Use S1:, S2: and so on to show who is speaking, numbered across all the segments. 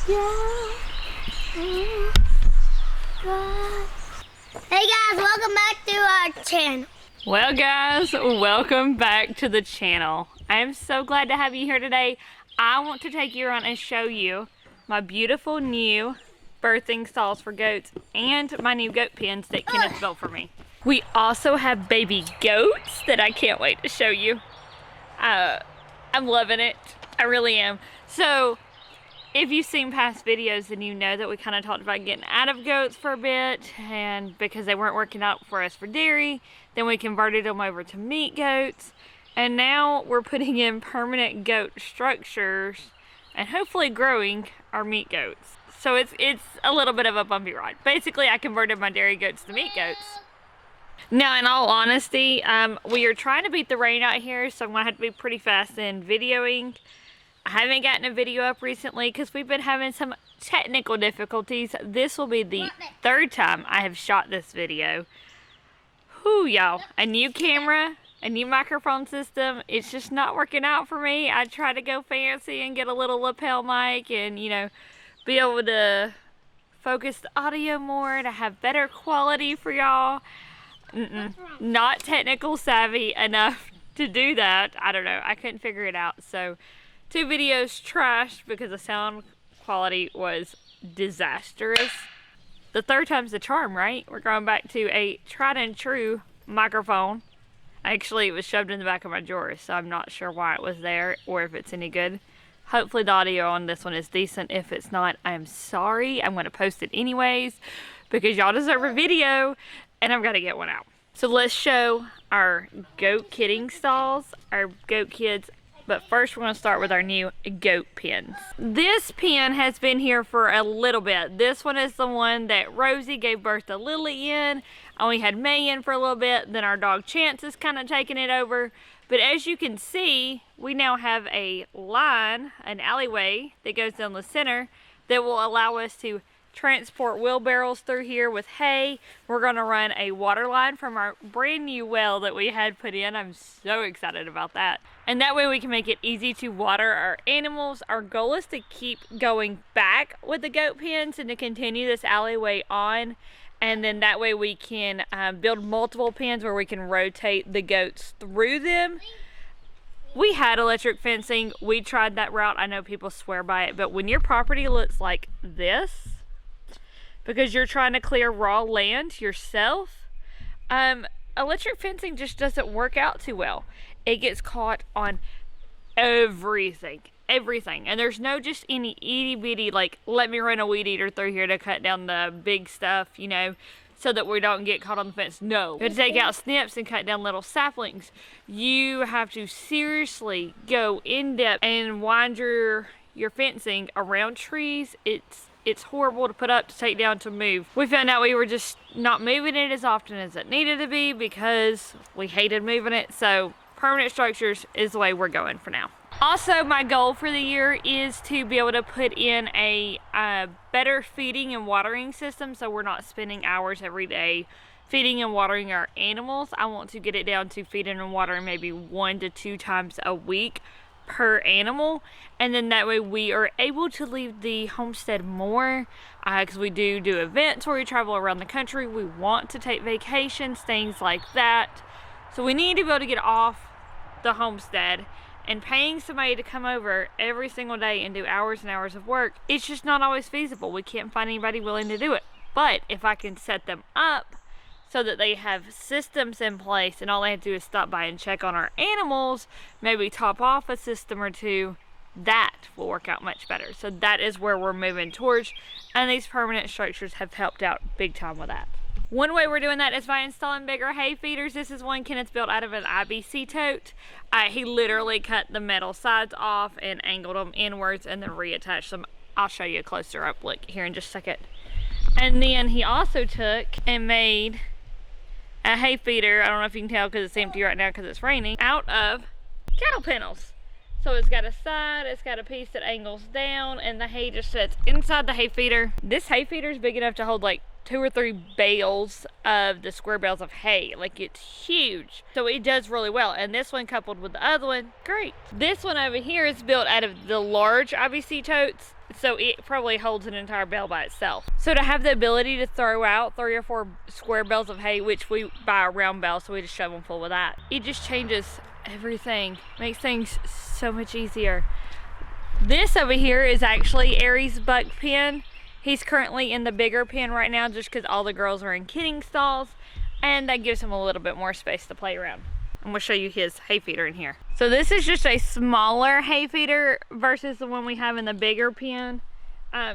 S1: Yeah. Hey guys, welcome back to our channel.
S2: Well guys, welcome back to the channel. I am so glad to have you here today. I want to take you around and show you my beautiful new birthing stalls for goats and my new goat pens that Kenneth built for me. We also have baby goats that I can't wait to show you. I'm loving it. I really am. So if you've seen past videos, then you know that we kind of talked about getting out of goats for a bit, and because they weren't working out for us for dairy, then we converted them over to meat goats, and now we're putting in permanent goat structures and hopefully growing our meat goats. So it's a little bit of a bumpy ride. Basically, I converted my dairy goats to meat goats. Now, in all honesty, we are trying to beat the rain out here, so I'm gonna have to be pretty fast in videoing. I haven't gotten a video up recently because we've been having some technical difficulties. This will be the third time I have shot this video. Whew, y'all. A new camera, a new microphone system. It's just not working out for me. I try to go fancy and get a little lapel mic and, you know, be able to focus the audio more to have better quality for y'all. Not technical savvy enough to do that. I don't know. I couldn't figure it out. So 2 videos trashed because the sound quality was disastrous. The third time's the charm, right? We're going back to a tried and true microphone. Actually, it was shoved in the back of my drawer, so I'm not sure why it was there or if it's any good. Hopefully the audio on this one is decent. If it's not, I am sorry. I'm going to post it anyways because y'all deserve a video and I've got to get one out. So let's show our goat kidding stalls, our goat kids. But first we're going to start with our new goat pens. This pen has been here for a little bit. This one is the one that Rosie gave birth to Lily in. And we had May in for a little bit. Then our dog Chance is kind of taking it over. But as you can see, we now have a line, an alleyway that goes down the center that will allow us to transport wheelbarrows through here with hay. We're going to run a water line from our brand new well that we had put in. I'm so excited about that. And that way we can make it easy to water our animals. Our goal is to keep going back with the goat pens and to continue this alleyway on. And then that way we can build multiple pens where we can rotate the goats through them. We had electric fencing. We tried that route. I know people swear by it, but when your property looks like this, because you're trying to clear raw land yourself, electric fencing just doesn't work out too well. It gets caught on everything. And there's no just any itty bitty, like, let me run a weed eater through here to cut down the big stuff, you know, so that we don't get caught on the fence. No, you have to take out snips and cut down little saplings. You have to seriously go in depth and wind your fencing around trees. It's horrible to put up, to take down, to move. We found out we were just not moving it as often as it needed to be because we hated moving it. So permanent structures is the way we're going for now. Also, my goal for the year is to be able to put in a better feeding and watering system so we're not spending hours every day feeding and watering our animals. I want to get it down to feeding and watering maybe 1 to 2 times a week per animal, and then that way we are able to leave the homestead more because we do events where we travel around the country. We want to take vacations, things like that. So we need to be able to get off the homestead, and paying somebody to come over every single day and do hours and hours of work, it's just not always feasible. We can't find anybody willing to do it. But if I can set them up so that they have systems in place and all they have to do is stop by and check on our animals, maybe top off a system or 2, that will work out much better. So that is where we're moving towards, and these permanent structures have helped out big time with that. One way we're doing that is by installing bigger hay feeders. This is one Kenneth built out of an IBC tote. He literally cut the metal sides off and angled them inwards and then reattached them. I'll show you a closer up look here in just a second. And then he also took and made a hay feeder, I don't know if you can tell because it's empty right now because it's raining, out of cattle panels. So it's got a side, it's got a piece that angles down, and the hay just sits inside the hay feeder. This hay feeder is big enough to hold like 2 or 3 bales of the square bales of hay. Like, it's huge. So it does really well. And this one coupled with the other one, great. This one over here is built out of the large IBC totes, so it probably holds an entire bale by itself. So to have the ability to throw out 3 or 4 square bales of hay, which we buy a round bale, so we just shove them full with that. It just changes everything, makes things so much easier. This over here is actually Aries' buck pen. He's currently in the bigger pen right now just because all the girls are in kidding stalls, and that gives him a little bit more space to play around. I'm gonna show you his hay feeder in here. So this is just a smaller hay feeder versus the one we have in the bigger pen.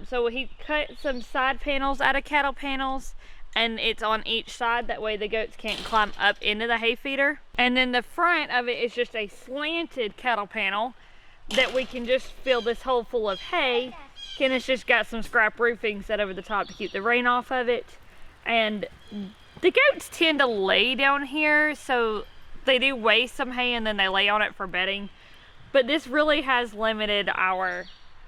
S2: So he cut some side panels out of cattle panels, and it's on each side, that way the goats can't climb up into the hay feeder. And then the front of it is just a slanted cattle panel that we can just fill this hole full of hay. Kenneth's just got some scrap roofing set over the top to keep the rain off of it. And the goats tend to lay down here, so they do waste some hay and then they lay on it for bedding. But this really has limited our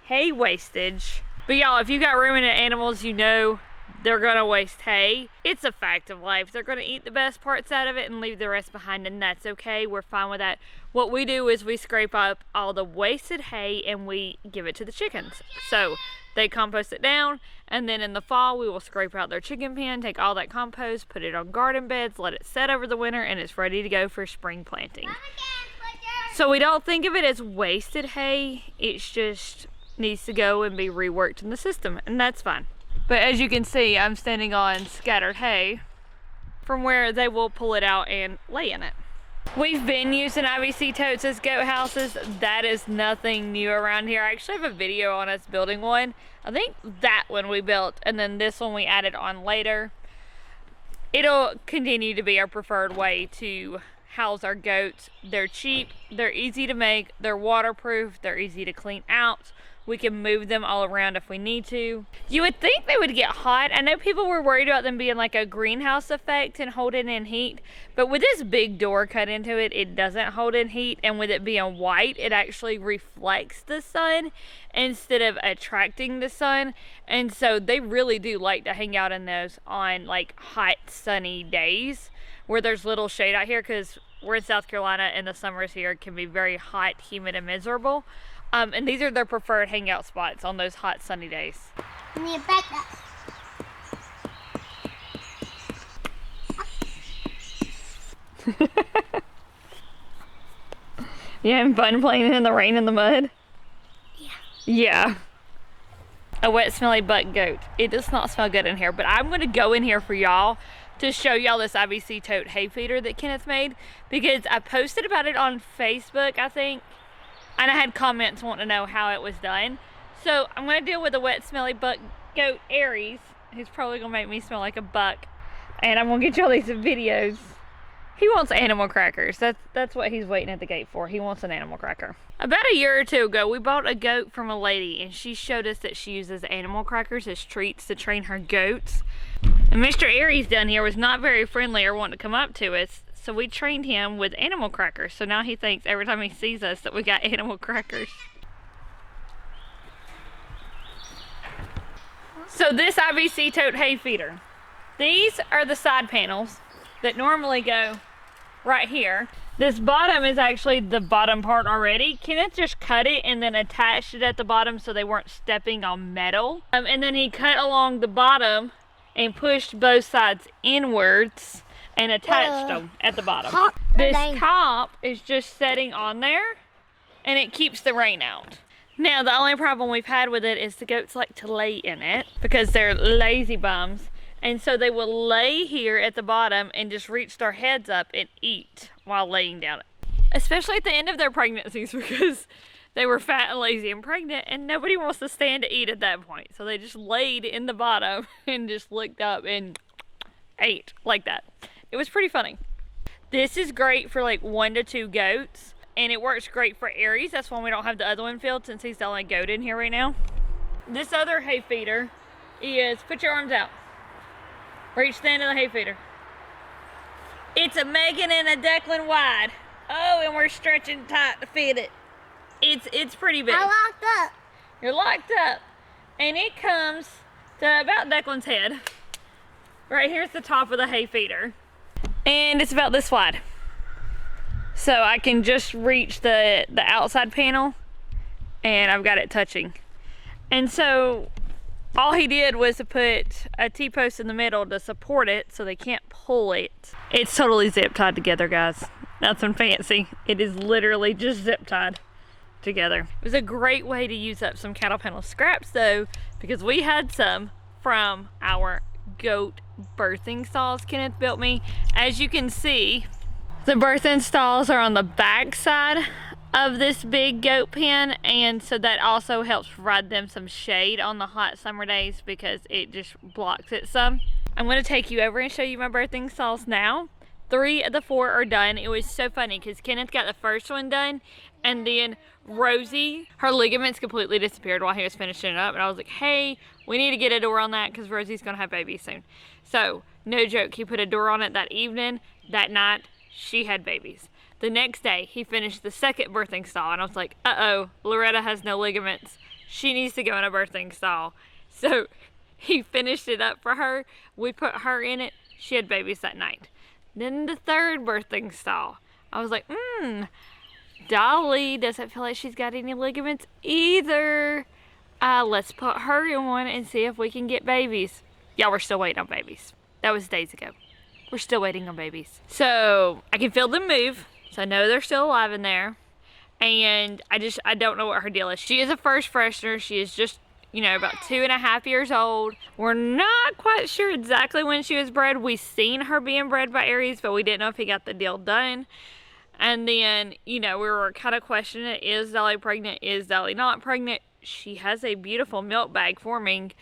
S2: hay wastage. But y'all, if you got ruminant animals, you know they're gonna waste hay. It's a fact of life. They're gonna eat the best parts out of it and leave the rest behind, and that's okay. We're fine with that. What we do is we scrape up all the wasted hay and we give it to the chickens. So they compost it down, and then in the fall we will scrape out their chicken pen, take all that compost, put it on garden beds, let it set over the winter, and it's ready to go for spring planting. So we don't think of it as wasted hay. It's just needs to go and be reworked in the system, and that's fine. But as you can see, I'm standing on scattered hay from where they will pull it out and lay in it. We've been using IBC totes as goat houses. That is nothing new around here. I actually have a video on us building one. I think that one we built, and then this one we added on later. It'll continue to be our preferred way to house our goats. They're cheap, they're easy to make, they're waterproof, they're easy to clean out. We can move them all around if we need to. You would think they would get hot. I know people were worried about them being like a greenhouse effect and holding in heat, but with this big door cut into it, it doesn't hold in heat, and with it being white, it actually reflects the sun instead of attracting the sun, and so they really do like to hang out in those on like hot, sunny days where there's little shade out here, because we're in South Carolina and the summers here can be very hot, humid, and miserable. And these are their preferred hangout spots on those hot, sunny days.
S1: I need to back up.
S2: You having fun playing in the rain and the mud?
S1: Yeah.
S2: Yeah. A wet, smelly butt goat. It does not smell good in here, but I'm going to go in here for y'all to show y'all this IBC tote hay feeder that Kenneth made, because I posted about it on Facebook, I think. And I had comments wanting to know how it was done. So I'm going to deal with a wet, smelly buck goat, Aries, who's probably going to make me smell like a buck. And I'm going to get y'all these videos. He wants animal crackers. That's what he's waiting at the gate for. He wants an animal cracker. About a year or two ago, we bought a goat from a lady, and she showed us that she uses animal crackers as treats to train her goats. And Mr. Aries down here was not very friendly or wanting to come up to us. So we trained him with animal crackers. So now he thinks every time he sees us that we got animal crackers. So this IBC tote hay feeder. These are the side panels that normally go right here. This bottom is actually the bottom part already. Kenneth just cut it and then attached it at the bottom so they weren't stepping on metal. And then he cut along the bottom and pushed both sides inwards and attached them at the bottom. This top is just setting on there, and it keeps the rain out. Now, the only problem we've had with it is the goats like to lay in it because they're lazy bums, and so they will lay here at the bottom and just reach their heads up and eat while laying down. Especially at the end of their pregnancies, because they were fat and lazy and pregnant, and nobody wants to stand to eat at that point. So they just laid in the bottom and just looked up and ate like that. It was pretty funny. This is great for like 1 to 2 goats, and it works great for Aries. That's why we don't have the other one filled, since he's the only goat in here right now. This other hay feeder is, put your arms out. Reach the end of the hay feeder. It's a Megan and a Declan wide. Oh, and we're stretching tight to fit it. It's pretty big.
S1: I'm locked up.
S2: You're locked up. And it comes to about Declan's head. Right here's the top of the hay feeder. And it's about this wide. So I can just reach the outside panel and I've got it touching. And so all he did was to put a T-post in the middle to support it so they can't pull it. It's totally zip tied together, guys. Nothing fancy. It is literally just zip tied together. It was a great way to use up some cattle panel scraps though, because we had some from our goat birthing stalls Kenneth built me. As you can see, the birthing stalls are on the back side of this big goat pen, and so that also helps provide them some shade on the hot summer days because it just blocks it some. I'm going to take you over and show you my birthing stalls now. 3 of the 4 are done. It was so funny because Kenneth got the first one done, and then Rosie, her ligaments completely disappeared while he was finishing it up, and I was like, hey, we need to get a door on that because Rosie's going to have babies soon. So, no joke, he put a door on it that evening. That night, she had babies. The next day, he finished the second birthing stall, and I was like, uh-oh, Loretta has no ligaments. She needs to go in a birthing stall. So he finished it up for her. We put her in it. She had babies that night. Then the third birthing stall, I was like, Dolly doesn't feel like she's got any ligaments either. Let's put her in one and see if we can get babies. Yeah, we're still waiting on babies. That was days ago. We're still waiting on babies. So I can feel them move. So I know they're still alive in there. And I don't know what her deal is. She is a first freshener. She is just, you know, about 2.5 years old. We're not quite sure exactly when she was bred. We seen her being bred by Aries, but we didn't know if he got the deal done. And then, you know, we were kind of questioning, is Dolly pregnant? Is Dolly not pregnant? She has a beautiful milk bag forming.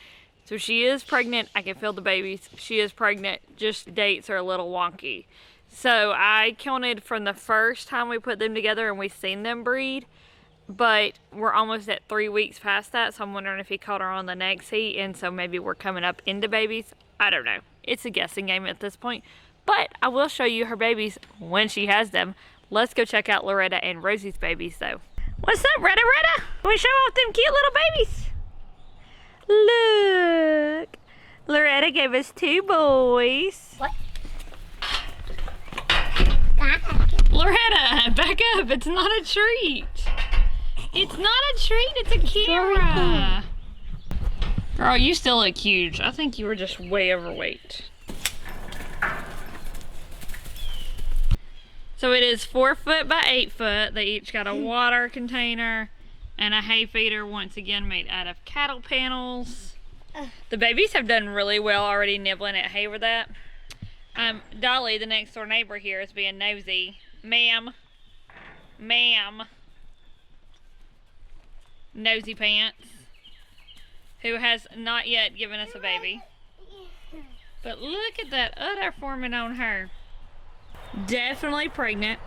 S2: So she is pregnant. I can feel the babies. She is pregnant. Just dates are a little wonky. So I counted from the first time we put them together and we seen them breed, but we're almost at 3 weeks past that. So I'm wondering if he caught her on the next heat, and so maybe we're coming up into babies. I don't know. It's a guessing game at this point, but I will show you her babies when she has them. Let's go check out Loretta and Rosie's babies though. What's up, Retta? We show off them cute little babies. Look, Loretta gave us 2 boys.
S1: What?
S2: Loretta, back up. It's not a treat. It's not a treat. It's a camera. Girl, you still look huge. I think you were just way overweight. So it is 4 foot by 8 foot. They each got a water container and a hay feeder, once again made out of cattle panels. The babies have done really well already nibbling at hay with that. Dolly, the next door neighbor here, is being nosy. Ma'am. Nosy pants. Who has not yet given us a baby. But look at that udder forming on her. Definitely pregnant.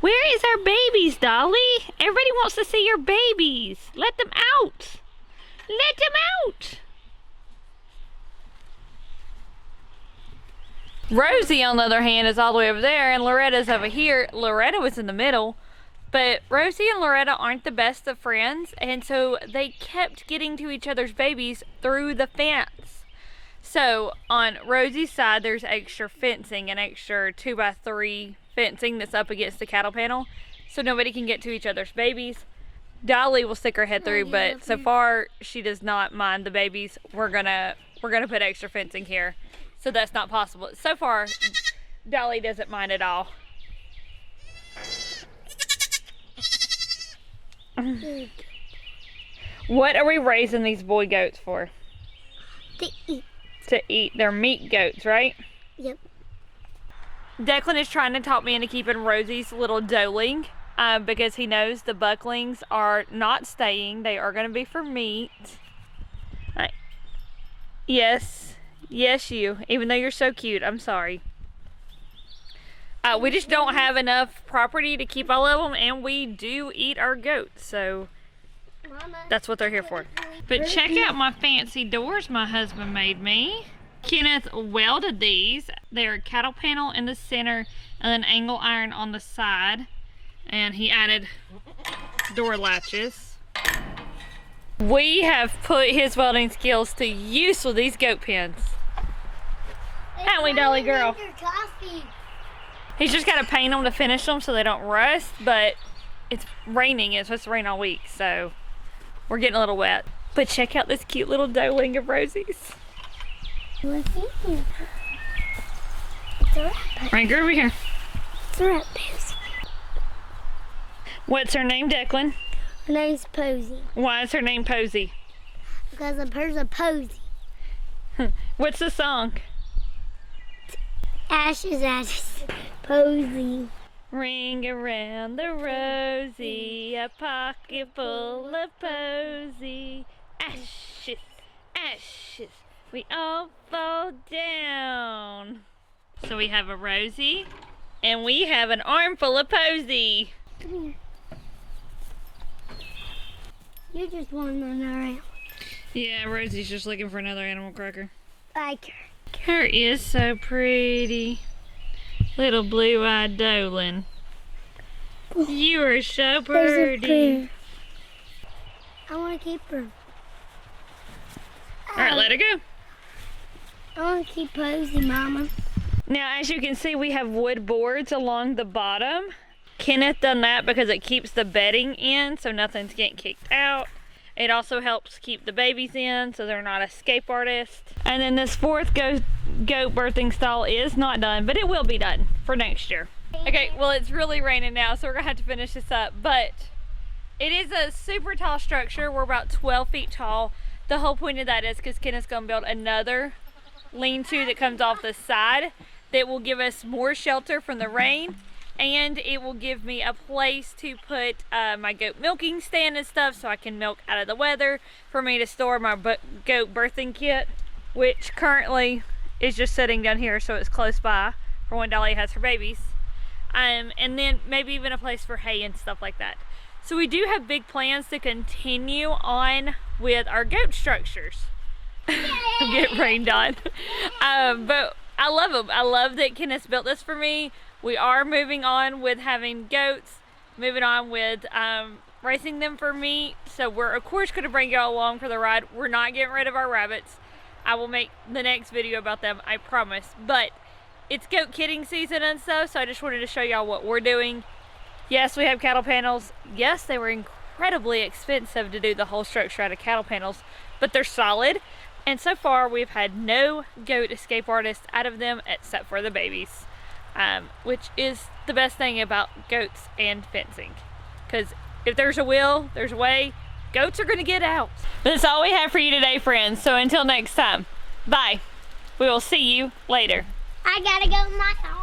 S2: Where is our babies, Dolly? Everybody wants to see your babies. Let them out. Let them out. Rosie, on the other hand, is all the way over there, and Loretta's over here. Loretta was in the middle, but Rosie and Loretta aren't the best of friends, and so they kept getting to each other's babies through the fence. So on Rosie's side, there's extra fencing, an extra 2x3 fencing that's up against the cattle panel, so nobody can get to each other's babies. Dolly will stick her head through, but so far she does not mind the babies. We're gonna put extra fencing here. So that's not possible. So far, Dolly doesn't mind at all. What are we raising these boy goats for?
S1: To eat.
S2: To eat. They're meat goats, right?
S1: Yep.
S2: Declan is trying to talk me into keeping Rosie's little doeling because he knows the bucklings are not staying. They are going to be for meat. Yes. Yes, you. Even though you're so cute. I'm sorry. We just don't have enough property to keep all of them, and we do eat our goats, so
S1: Mama,
S2: that's what they're here for. But check out my fancy doors my husband made me. Kenneth welded these. They're a cattle panel in the center and an angle iron on the side, and he added door latches. We have put his welding skills to use with these goat pens. Haven't we, Dolly girl?
S1: Coffee.
S2: He's just got to paint them to finish them so they don't rust, but it's raining. It's supposed to rain all week, so we're getting a little wet. But check out this cute little doeling of Rosie's.
S1: What's eating? It's a rat.
S2: Right, go over here.
S1: It's a rat piece.
S2: What's her name, Declan?
S1: Her name's Posy.
S2: Why is her name Posy?
S1: Because of her's a posy.
S2: What's the song?
S1: Ashes, ashes, posy.
S2: Ring around the rosy, a pocket full of posy. Ashes, ashes, we all fall down. So we have a rosy, and we have an armful of posy.
S1: Come here. You just want to run around.
S2: Yeah, Rosie's just looking for another animal cracker.
S1: Like her.
S2: Her is so pretty. Little blue-eyed Dolan. You are so pretty.
S1: I want to keep her.
S2: Alright, let her go.
S1: I want to keep Posy, Mama.
S2: Now, as you can see, we have wood boards along the bottom. Kenneth done that because it keeps the bedding in so nothing's getting kicked out. It also helps keep the babies in so they're not escape artists. And then this fourth goat birthing stall is not done, but it will be done for next year. Okay, well, it's really raining now, so we're gonna have to finish this up, but it is a super tall structure. We're about 12 feet tall. The whole point of that is because Kenneth's gonna build another lean-to that comes off the side that will give us more shelter from the rain, and it will give me a place to put my goat milking stand and stuff so I can milk out of the weather, for me to store my goat birthing kit, which currently is just sitting down here so it's close by for when Dolly has her babies. And then maybe even a place for hay and stuff like that. So we do have big plans to continue on with our goat structures. Get rained on. But I love them. I love that Kenneth built this for me. We are moving on with having goats, moving on with raising them for meat. So we're of course going to bring y'all along for the ride. We're not getting rid of our rabbits. I will make the next video about them, I promise. But it's goat kidding season and stuff, so I just wanted to show y'all what we're doing. Yes, we have cattle panels. Yes, they were incredibly expensive to do the whole structure out of cattle panels, but they're solid. And so far, we've had no goat escape artists out of them except for the babies. Which is the best thing about goats and fencing, because if there's a will, there's a way. Goats are going to get out. But that's all we have for you today, friends. So until next time, bye. We will see you later.
S1: I gotta go in my car.